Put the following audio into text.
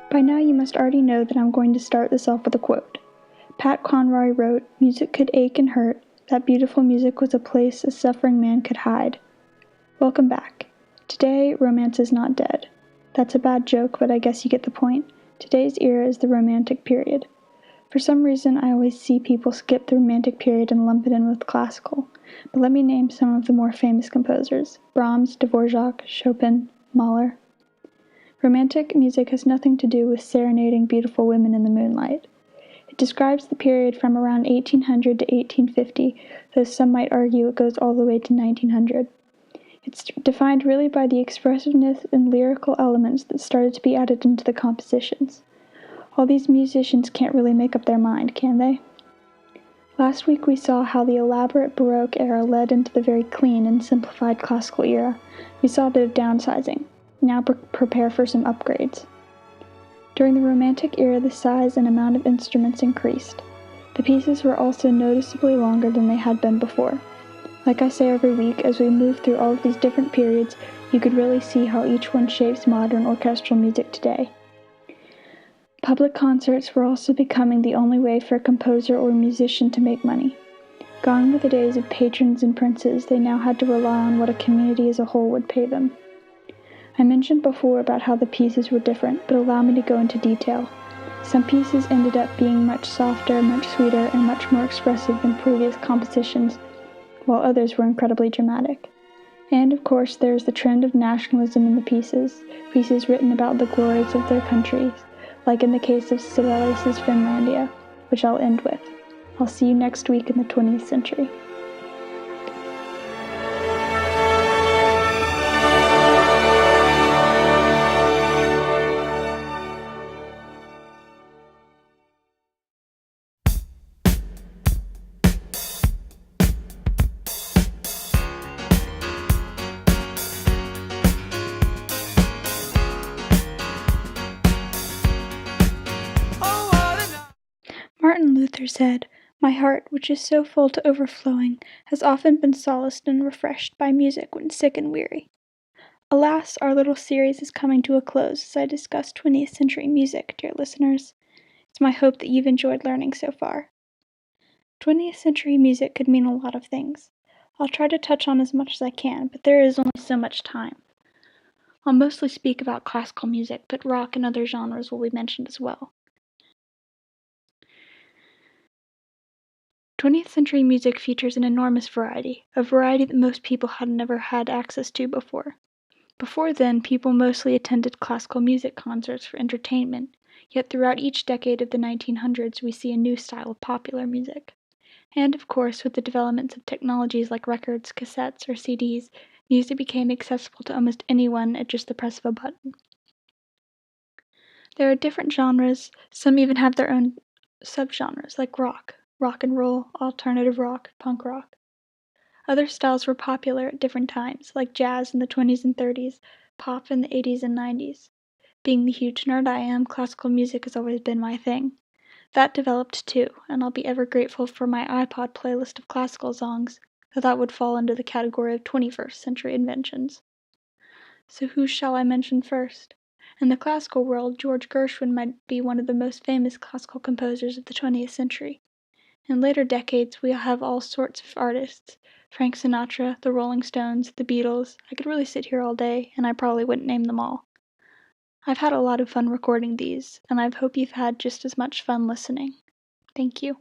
By now you must already know that I'm going to start this off with a quote. Pat Conroy wrote, "Music could ache and hurt. That beautiful music was a place a suffering man could hide." Welcome back. Today, romance is not dead. That's a bad joke, but I guess you get the point. Today's era is the Romantic period. For some reason, I always see people skip the Romantic period and lump it in with classical. But let me name some of the more famous composers: Brahms, Dvorak, Chopin, Mahler. Romantic music has nothing to do with serenading beautiful women in the moonlight. It describes the period from around 1800 to 1850, though some might argue it goes all the way to 1900. It's defined really by the expressiveness and lyrical elements that started to be added into the compositions. All these musicians can't really make up their mind, can they? Last week we saw how the elaborate Baroque era led into the very clean and simplified classical era. We saw a bit of downsizing. Now prepare for some upgrades. During the Romantic era, the size and amount of instruments increased. The pieces were also noticeably longer than they had been before. Like I say every week, as we move through all of these different periods, you could really see how each one shapes modern orchestral music today. Public concerts were also becoming the only way for a composer or musician to make money. Gone were the days of patrons and princes. They now had to rely on what a community as a whole would pay them. I mentioned before about how the pieces were different, but allow me to go into detail. Some pieces ended up being much softer, much sweeter, and much more expressive than previous compositions, while others were incredibly dramatic. And, of course, there is the trend of nationalism in the pieces written about the glories of their countries, like in the case of Sibelius's Finlandia, which I'll end with. I'll see you next week in the 20th century. Martin Luther said, "My heart, which is so full to overflowing, has often been solaced and refreshed by music when sick and weary." Alas, our little series is coming to a close as I discuss 20th century music, dear listeners. It's my hope that you've enjoyed learning so far. 20th century music could mean a lot of things. I'll try to touch on as much as I can, but there is only so much time. I'll mostly speak about classical music, but rock and other genres will be mentioned as well. 20th century music features an enormous variety, a variety that most people had never had access to before. Before then, people mostly attended classical music concerts for entertainment, yet throughout each decade of the 1900s we see a new style of popular music. And of course, with the developments of technologies like records, cassettes, or CDs, music became accessible to almost anyone at just the press of a button. There are different genres, some even have their own subgenres like rock and roll, alternative rock, punk rock. Other styles were popular at different times, like jazz in the 20s and 30s, pop in the 80s and 90s. Being the huge nerd I am, classical music has always been my thing. That developed too, and I'll be ever grateful for my iPod playlist of classical songs, though that would fall under the category of 21st century inventions. So who shall I mention first? In the classical world, George Gershwin might be one of the most famous classical composers of the 20th century. In later decades, we have all sorts of artists: Frank Sinatra, the Rolling Stones, the Beatles. I could really sit here all day, and I probably wouldn't name them all. I've had a lot of fun recording these, and I hope you've had just as much fun listening. Thank you.